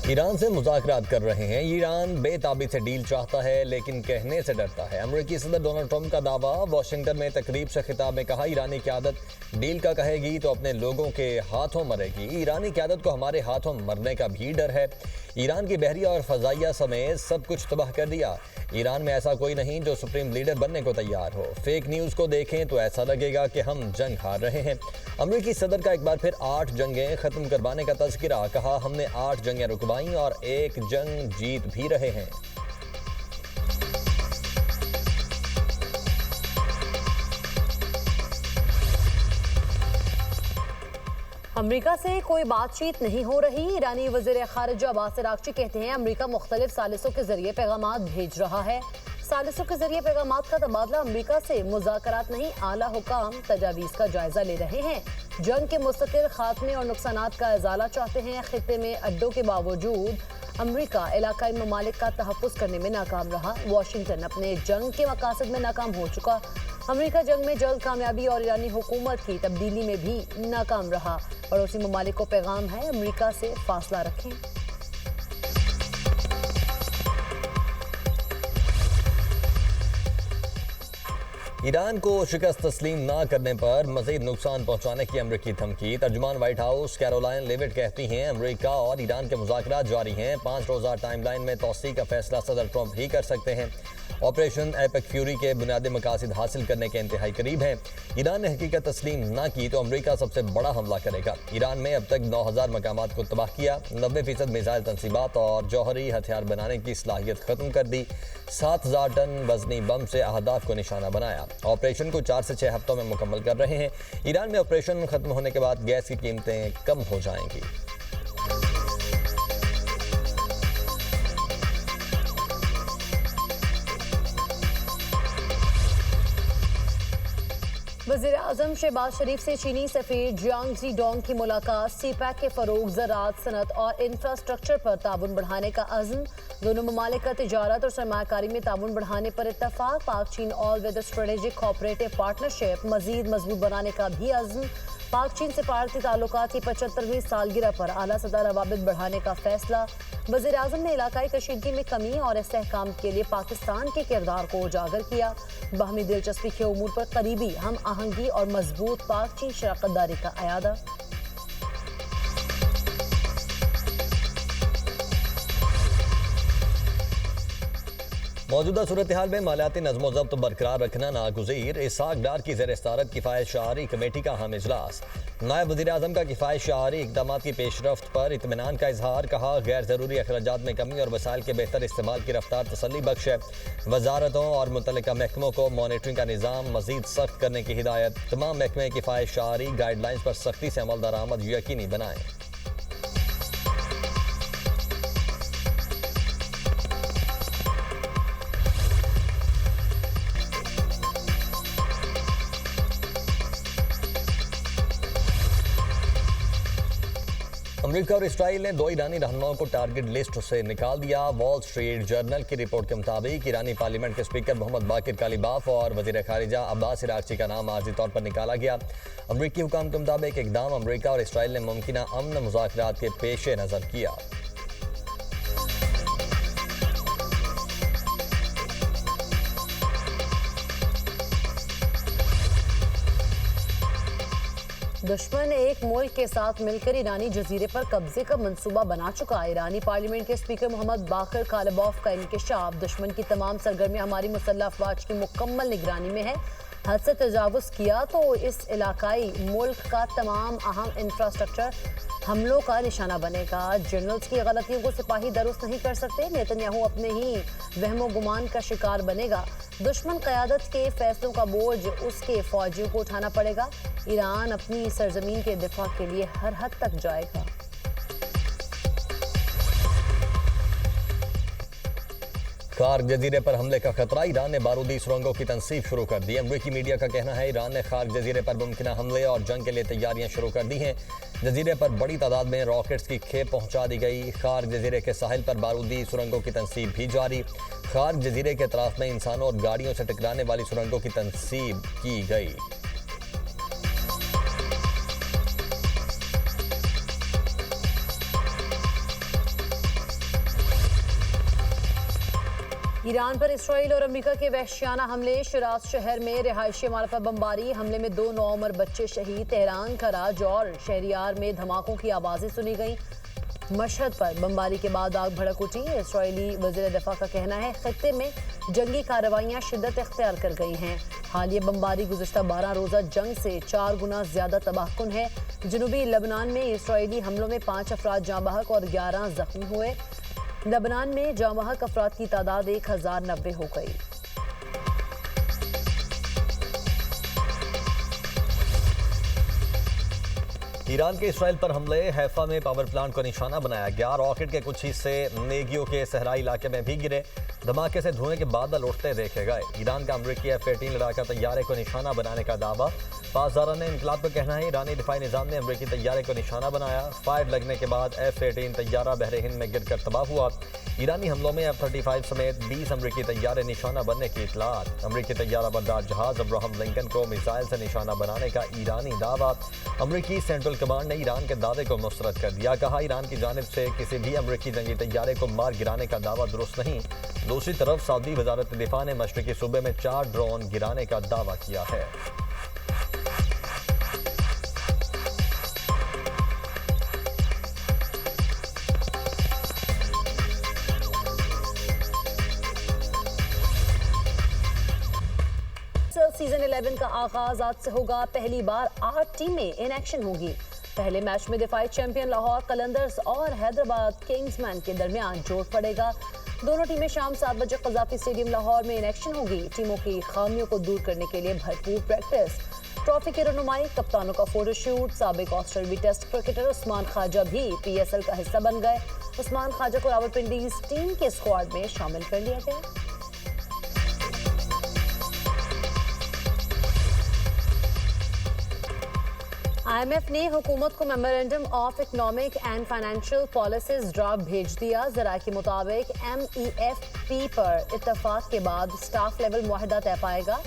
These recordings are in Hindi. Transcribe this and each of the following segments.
ईरान से मुज़ाकरात कर रहे हैं। ईरान बेताबी से डील चाहता है लेकिन कहने से डरता है। अमेरिकी सदर डोनाल्ड ट्रंप का दावा। वाशिंगटन में तकरीब से खिताब में कहा, ईरानी क़यादत डील का कहेगी तो अपने लोगों के हाथों मरेगी। ईरानी क़यादत को हमारे हाथों मरने का भी डर है। ईरान की बहरिया और फ़ज़ाइया समेत सब कुछ तबाह कर दिया। ईरान में ऐसा कोई नहीं जो सुप्रीम लीडर बनने को तैयार हो। फेक न्यूज़ को देखें तो ऐसा लगेगा कि हम जंग हार रहे हैं। अमेरिकी सदर का एक बार फिर 8 जंगें ख़त्म करवाने का तज़किरा। कहा, हमने 8 जंगें रुकवाई और 1 जंग जीत भी रहे हैं। अमरीका से कोई बातचीत नहीं हो रही। ईरानी वज़ीर ख़ारिजा अब्बास अराग़ची कहते हैं, अमरीका मुख्तलिफ सालिसों के जरिए पैगामात भेज रहा है। सालिसों के जरिए पैगामात का तबादला अमरीका से मुज़ाकरात नहीं, आला हुकाम तजावीज़ का जायजा ले रहे हैं। जंग के मुस्तकिल खात्मे और नुकसानात का इज़ाला चाहते हैं। खित्ते में अड्डों के बावजूद अमरीका इलाकाई ममालिक का तहफ़्फ़ुज़ करने में नाकाम रहा। वाशिंगटन अपने जंग के मकासद में नाकाम हो चुका। अमरीका जंग में जल्द कामयाबी और ईरानी हुकूमत की तब्दीली में भी नाकाम रहा। पड़ोसी ममालिक को पैगाम है, अमरीका से फासला रखें। ईरान को शिकस्त तस्लीम ना करने पर मजीद नुकसान पहुंचाने की अमरीकी धमकी। तर्जुमान व्हाइट हाउस कैरोलाइन लेविट कहती हैं, अमरीका और ईरान के मुज़ाकरात जारी हैं। 5 रोज़ा टाइमलाइन में तौसी का फैसला सदर ट्रंप ही कर सकते हैं। ऑपरेशन एपेक फ्यूरी के बुनियादी मकासद हासिल करने के इंतहाई करीब हैं। ईरान ने हकीकत तस्लीम ना की तो अमरीका सबसे बड़ा हमला करेगा। ईरान में अब तक 9000 मकामात को तबाह किया, 90% मिसाइल तनसीबात और जौहरी हथियार बनाने की सलाहियत ख़त्म कर दी, 7000 टन वजनी बम से अहदाफ को निशाना बनाया। ऑपरेशन को 4 से 6 हफ्तों में मुकम्मल कर रहे हैं। ईरान में ऑपरेशन खत्म होने के बाद गैस की कीमतें कम हो जाएंगी। वज़ीर आज़म शहबाज शरीफ से चीनी सफ़ीर जियांग जी डोंग की मुलाकात। सीपैक के फ़रोग़, ज़राअत, सनत और इंफ्रास्ट्रक्चर पर ताउन बढ़ाने का अज़्म। दोनों ममालिक का तिजारत और सरमायाकारी में ताउन बढ़ाने पर इत्तफ़ाक़। Pak China all weather strategic cooperative partnership मज़ीद मजबूत बनाने का भी अज़्म। पाक चीन सिफारती ताल्लुकात की 75वीं सालगिरह पर आला सतह रवाबित बढ़ाने का फैसला। वज़ीर आज़म ने इलाकाई कशीदगी में कमी और इस्तेहकाम के लिए पाकिस्तान के किरदार को उजागर किया। बाहमी दिलचस्पी के उमूर पर करीबी हम आहंगी और मजबूत पाक चीन शराकतदारी का अयादा। मौजूदा सूरत हाल में मालियाती नज़्म व ज़ब्त बरकरार रखना नागुज़ीर। इसहाक डार की ज़ेर सदारत किफ़ायत शारी कमेटी का अहम इजलास। नायब वज़ीर आज़म का किफ़ायत शारी इक़दामात की पेशरफ्त पर इत्मीनान का इजहार। कहा, गैर ज़रूरी अखराजात में कमी और वसाइल के बेहतर इस्तेमाल की रफ्तार तसल्ली बख्श है। वजारतों और मुतल्लिका महकमों को मॉनिटरिंग का निज़ाम मज़ीद सख्त करने की हिदायत। तमाम महकमे किफ़ायत शारी गाइडलाइंस पर सख्ती से अमल दरामद यकीनी बनाएं। अमेरिका और इसराइल ने 2 ईरानी रहनुमाओं को टारगेट लिस्ट से निकाल दिया। वॉल स्ट्रीट जर्नल की रिपोर्ट के मुताबिक ईरानी पार्लियामेंट के स्पीकर मोहम्मद बाकिर कालिबाफ और वज़ीर ख़ारिजा अब्बास अराग़ची का नाम आर्जी तौर पर निकाला गया। अमरीकी हुकाम के मुताबिक इक़दाम अमरीका और इसराइल ने मुमकिना अमन मुज़ाकरात के पेश नज़र किया। दुश्मन एक मुल्क के साथ मिलकर ईरानी जजीरे पर कब्जे का मंसूबा बना चुका है। ईरानी पार्लियामेंट के स्पीकर मोहम्मद बाकिर कालिबाफ का इंकशाफ। दुश्मन की तमाम सरगर्मियां हमारी मुसल्लह अफवाज की मुकम्मल निगरानी में है। हद से तजावुज़ किया तो इस इलाकाई मुल्क का तमाम अहम इंफ्रास्ट्रक्चर हमलों का निशाना बनेगा। जनरल्स की गलतियों को सिपाही दुरुस्त नहीं कर सकते। नेतन्याहू अपने ही वहमो गुमान का शिकार बनेगा। दुश्मन क़यादत के फैसलों का बोझ उसके फौजियों को उठाना पड़ेगा। ईरान अपनी सरजमीन के दिफा के लिए हर हद तक जाएगा। खार्क जजीरे पर हमले का खतरा। ईरान ने बारूदी सुरंगों की तनसीब शुरू कर दी। अमरीकी मीडिया का कहना है, ईरान ने खार्क जजीरे पर मुमकिन हमले और जंग के लिए तैयारियां शुरू कर दी हैं। जजीरे पर बड़ी तादाद में रॉकेट्स की खेप पहुंचा दी गई। खार्क जजीरे के साहिल पर बारूदी सुरंगों की तनसीब भी जारी। खार्क जजीरे के अतराफ में इंसानों और गाड़ियों से टकराने वाली सुरंगों की तनसीब की गई। ईरान पर इसराइल और अमेरिका के वहशियाना हमले, शिराज शहर में रिहायशी इमारत पर बमबारी, हमले में 2 नौउम्र बच्चे शहीद। तेहरान, कराच और शहरियार में धमाकों की आवाजें सुनी गई। मशहद पर बमबारी के बाद आग भड़क उठी। इसराइली वज़ीर दफ़ा का कहना है खत्ते में जंगी कार्रवाइयाँ शिद्दत इख्तियार कर गई हैं। हालिया बमबारी गुज़िश्ता 12 रोज़ा जंग से 4 गुना ज़्यादा तबाहकुन है। जनूबी लबनान में इसराइली हमलों में 5 अफराद जाँ बहक और 11 जख्मी हुए। लबनान में जाँ बहक अफराद की तादाद 1090 हो गई। ईरान के इसराइल पर हमले, हैफा में पावर प्लांट को निशाना बनाया गया। रॉकेट के कुछ हिस्से नेगियो के सहराई इलाके में भी गिरे। धमाके से धुएं के बादल उठते देखे गए। ईरान का अमरीकी F-18 लड़ाका तैयारे को निशाना बनाने का दावा। पासदारान इनकलाब का कहना है ईरानी दिफाई निज़ाम ने अमरीकी तैयारे को निशाना बनाया। फायर लगने के बाद F-18 तैयारा बहरे हिंद में गिरकर तबाह हुआ। ईरानी हमलों में F-35 समेत 20 अमरीकी तैयारे निशाना बनने की इतलात। अमरीकी तैयारा बरदार जहाज अब्राहम लिंकन को मिसाइल से निशाना बनाने का ईरानी दावा। अमरीकी सेंट्रल कमांड ने ईरान के दावे को मुस्तरद कर दिया। कहा ईरान की जानिब से किसी भी अमरीकी जंगी तैयारे को मार गिराने का दावा दुरुस्त नहीं। दूसरी तरफ सऊदी वजारत दिफा ने मशरकी सूबे में 4 ड्रोन गिराने का दावा किया है। सीजन 11 का आगाज आज से होगा। पहली बार 8 टीमें इन एक्शन होगी। पहले मैच में दिफाई चैंपियन लाहौर कलंदर्स और हैदराबाद किंग्समैन के दरमियान जोर पड़ेगा। दोनों टीमें शाम 7 बजे कज़ाफी स्टेडियम लाहौर में इन एक्शन होगी। टीमों की खामियों को दूर करने के लिए भरपूर प्रैक्टिस। ट्रॉफी की रनुमाई, कप्तानों का फोटोशूट। साबिक ऑस्ट्रेलियाई टेस्ट क्रिकेटर उस्मान ख्वाजा भी PSL का हिस्सा बन गए। उस्मान ख्वाजा को रावलपिंडीज टीम के स्क्वाड में शामिल कर लिया गया। IMF ने हुकूमत को memorandum of economic and financial policies draft भेज दिया। जरा के मुताबिक MEFP पर इत्तफाक के बाद स्टाफ लेवल मुआहदा तय पाएगा।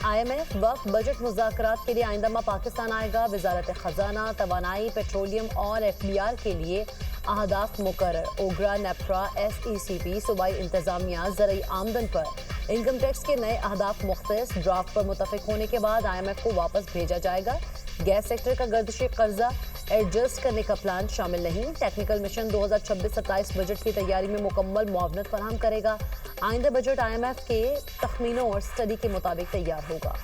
IMF वक्त बजट मुज़ाकरात के लिए आइंदा माह पाकिस्तान आएगा। वजारत खजाना, तवानाई, पेट्रोलियम और FBR के लिए अहदाफ मुकर्रर। ओगरा, नेप्रा, SECP, सूबाई इंतजामिया ज़रूरी आमदन पर इनकम टैक्स के नए अहदाफ मुख्तलिफ ड्राफ्ट पर मुतफिक होने के बाद IMF को वापस भेजा जाएगा। गैस सेक्टर का गर्दिशी कर्जा एडजस्ट करने का प्लान शामिल नहीं। टेक्निकल मिशन 2026-27 बजट की तैयारी में मुकम्मल मुआवनत फराहम करेगा। आइंदा बजट IMF के तखमीनों और स्टडी के मुताबिक तैयार होगा।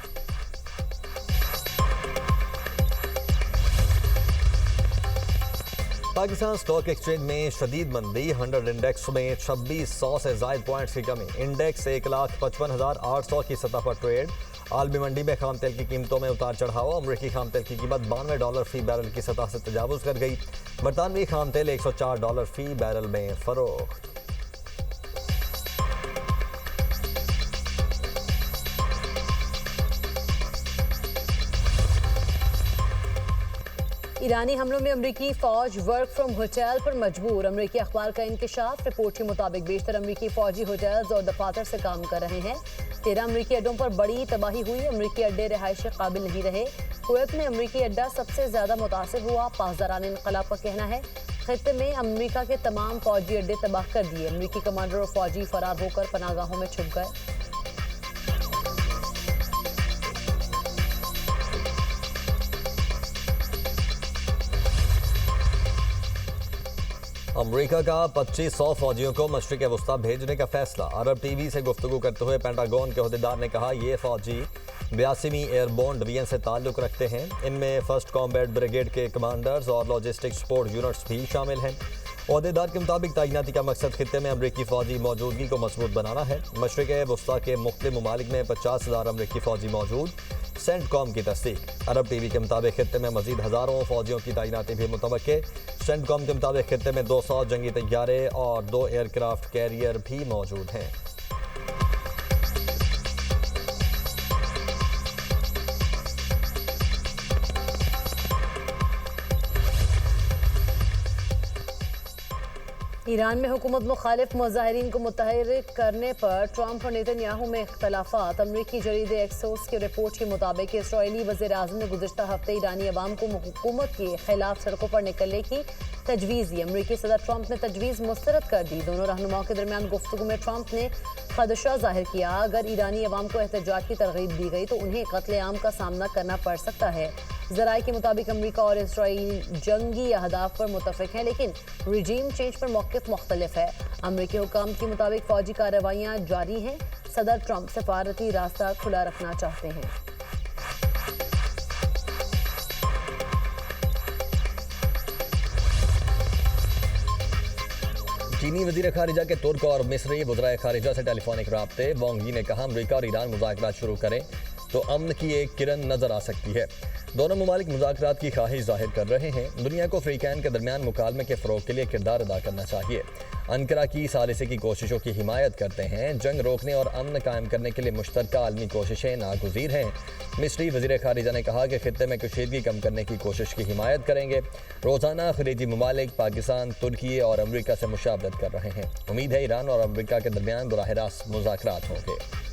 पाकिस्तान स्टॉक एक्सचेंज में शदीद मंदी, 100 इंडेक्स में 2600 से ज़ायद पॉइंट्स की कमी। इंडेक्स 1,55,800 की सतह पर ट्रेड। आलमी मंडी में खाम तेल की कीमतों में उतार चढ़ाव। अमरीकी खाम तेल की कीमत $92 फी बैरल की सतह से तजावुज कर गई। बरतानवी खाम तेल $104 फी बैरल में फरोख्त। ईरानी हमलों में अमरीकी फौज वर्क फ्रॉम होटल पर मजबूर। अमरीकी अखबार का इंकशाफ। रिपोर्ट के मुताबिक बेशतर अमरीकी फौजी होटल्स और दफातर से काम कर रहे हैं। 13 अमरीकी अड्डों पर बड़ी तबाही हुई। अमरीकी अड्डे रिहाइश के काबिल नहीं रहे। कुवैत में अमरीकी अड्डा सबसे ज्यादा मुतासिर हुआ। पासदारान इनकलाब का कहना है खत्ते में अमरीका के तमाम फौजी अड्डे तबाह कर दिए। अमरीकी कमांडर और फौजी फरार होकर पनागाहों में छुप गए। अमरीका का 2500 फौजियों को मशरिक वस्ता भेजने का फैसला। अरब TV से गुफ्तगू करते हुए पेंटागन के अहदेदार ने कहा ये फौजी 82वीं एयरबोर्न डिवीजन से ताल्लुक़ रखते हैं। इनमें 1st कॉम्बैट ब्रिगेड के कमांडर्स और लॉजिस्टिक सपोर्ट यूनिट्स भी शामिल हैं। अहदेदार के मुताबिक तैनाती का मकसद खित्ते में अमरीकी फौजी मौजूदगी को मजबूत बनाना है। मशरिक वस्ता के मुख्तलिफ ममालिक में 50,000 अमरीकी फौजी मौजूद। सेंटकॉम की तस्दीक। अरब TV के मुताबिक खित्ते में मजीद हज़ारों फौजियों की तैनाती भी मुतवक्के। सेंटकॉम के मुताबिक खित्ते में 200 जंगी तैयारे और 2 एयरक्राफ्ट कैरियर भी मौजूद हैं। ईरान में हुकूमत मुखालिफ मुजाहिरीन को मुतहर्रिक करने पर ट्रंप और नेतन्याहू में इख्तलाफात। अमरीकी जरीदे एक्सोस की रिपोर्ट के मुताबिक इसराइली वज़ीर आज़म ने गुज़िश्ता हफ्ते ईरानी अवाम को हुकूमत के खिलाफ सड़कों पर निकलने की तजवीज़ दी। अमरीकी सदर ट्रंप ने तजवीज़ मुस्तरद कर दी। दोनों रहनुमाओं के दरमियान गुफ्तगू में ट्रंप ने खदशा जाहिर किया, अगर ईरानी अवाम को एहतजाज की तरगीब दी गई तो उन्हें कत्लेआम का सामना करना पड़ सकता है। ज़राए के मुताबिक अमरीका और इसराइल जंगी अहदाफ पर मुतफिक हैं, लेकिन रिजीम चेंज पर मौक़िफ़ मुख्तलिफ है। अमरीकी हुकाम के मुताबिक फ़ौजी कार्रवाइयाँ जारी हैं। सदर ट्रंप सफारती रास्ता खुला रखना चाहते हैं। चीनी वज़ीर खारिजा के तुर्क और मिस्री वज़राए खारिजा से टेलीफोनिक राब्ते। वांग यी ने कहा, अमरीका और ईरान मुज़ाकरात शुरू करें तो अमन की एक किरण नजर आ सकती है। दोनों ममालिक मुज़ाकरात की ख्वाहिश जाहिर कर रहे हैं। दुनिया को अफ्रीकैन के दरमियान मुकालमे के फ़रोग के लिए किरदार अदा करना चाहिए। अंकरा की सालिसे की कोशिशों की हिमायत करते हैं। जंग रोकने और अमन कायम करने के लिए मुश्तरका आलमी कोशिशें नागुज़ीर हैं। मिस्री वज़ीर खारिजा ने कहा कि खित्ते में कशीदगी कम करने की कोशिश की हिमायत करेंगे। रोज़ाना खलीजी ममालिक पाकिस्तान, तुर्की और अमरीका से मुशावरत कर रहे हैं। उम्मीद है ईरान और अमरीका के दरमियान बराह रास्त मुज़ाकरात होंगे।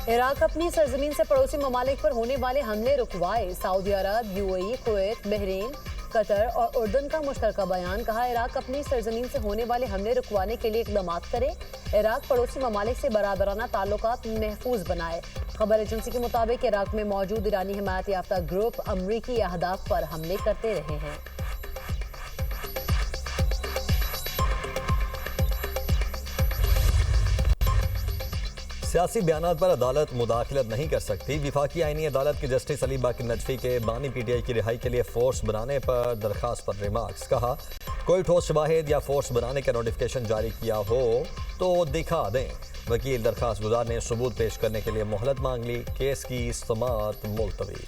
इराक अपनी सरजमीन से पड़ोसी ममालिक पर होने वाले हमले रुकवाए। सऊदी अरब, यूएई, कुवैत, बहरीन, कतर और उर्दन का मुश्तरका बयान। कहा, इराक अपनी सरजमीन से होने वाले हमले रुकवाने के लिए इक़दाम करे। इराक पड़ोसी ममालिक से बरादराना ताल्लुकात महफूज बनाए। खबर एजेंसी के मुताबिक इराक में मौजूद ईरानी हिमायत याफ्ता ग्रुप अमरीकी अहदाफ पर हमले करते रहे हैं। सियासी बयानात पर अदालत मुदाखलत नहीं कर सकती। विफाकी आईनी अदालत के जस्टिस अली बाकी नजफी के बानी पीटीआई की रिहाई के लिए फोर्स बनाने पर दरखास्त पर रिमार्क्स। कहा, कोई ठोस शवाहिद या फोर्स बनाने का नोटिफिकेशन जारी किया हो तो दिखा दें। वकील दरखास्त गुजार ने सबूत पेश करने के लिए मोहलत मांग ली। केस की समाअत मुलतवी।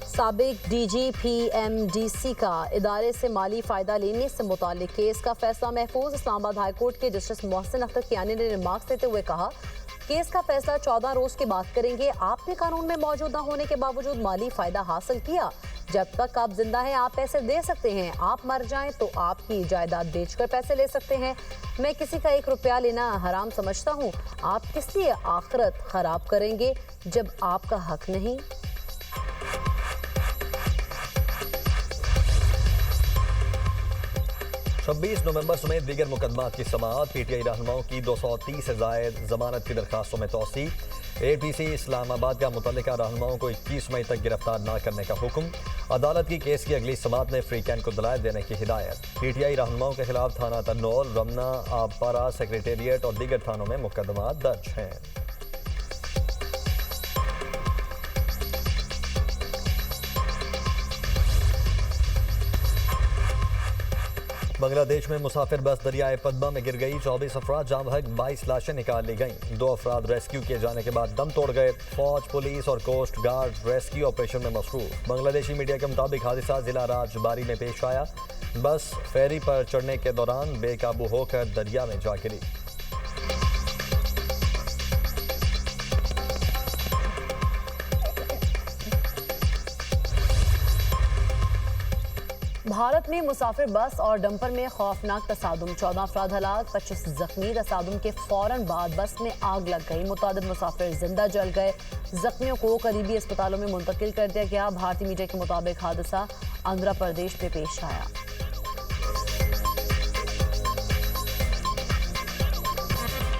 साबिक DGPMDC का इदारे से माली फ़ायदा लेने से मुतालिक केस का फैसला महफूज। इस्लामाबाद हाई कोर्ट के जस्टिस मोहसिन अख्तर कियानी ने रिमार्क्स देते हुए कहा, केस का फैसला 14 रोज़ के बाद करेंगे। आपने कानून में मौजूद न होने के बावजूद माली फ़ायदा हासिल किया। जब तक आप जिंदा हैं आप पैसे दे सकते हैं, आप मर जाएं तो आपकी जायदाद बेचकर पैसे ले सकते हैं। मैं किसी का 1 रुपया लेना हराम समझता हूँ। आप किस लिए आखिरत ख़राब करेंगे जब आपका हक नहीं। 26 नवंबर समेत दीगर मुकदमात की समाअत। पीटीआई रहनुमाओं की 230 से जायद जमानत की दरखास्तों में तोसी। APC इस्लामाबाद का मुतल्लिका रहनुमाओं को 21 मई तक गिरफ्तार न करने का हुक्म। अदालत की केस की अगली समाअत में अफ्रीकैन को दलाइल देने की हिदायत। पीटीआई रहनुमाओं के खिलाफ थाना तन्नौल, रमना, आबपारा, सेक्रेटेरिएट और दीगर थानों में मुकदमा दर्ज हैं। बांग्लादेश में मुसाफिर बस दरियाए पद्मा में गिर गई। 24 अफराद जाम बहक, 22 लाशें निकाल ली गईं। 2 अफराद रेस्क्यू किए जाने के बाद दम तोड़ गए। फौज, पुलिस और कोस्ट गार्ड रेस्क्यू ऑपरेशन में मसरूफ। बांग्लादेशी मीडिया के मुताबिक हादसा जिला राजबारी में पेश आया। बस फेरी पर चढ़ने के दौरान बेकाबू होकर दरिया में जा गिरी। भारत में मुसाफिर बस और डंपर में खौफनाक तसादुम। 14 अफराद हलाक, 25 जख्मी। तसादुम के फौरन बाद बस में आग लग गई। मुतादिद मुसाफिर जिंदा जल गए। जख्मियों को करीबी अस्पतालों में मुंतकिल कर दिया गया। भारतीय मीडिया के मुताबिक हादसा आंध्र प्रदेश में पेश आया।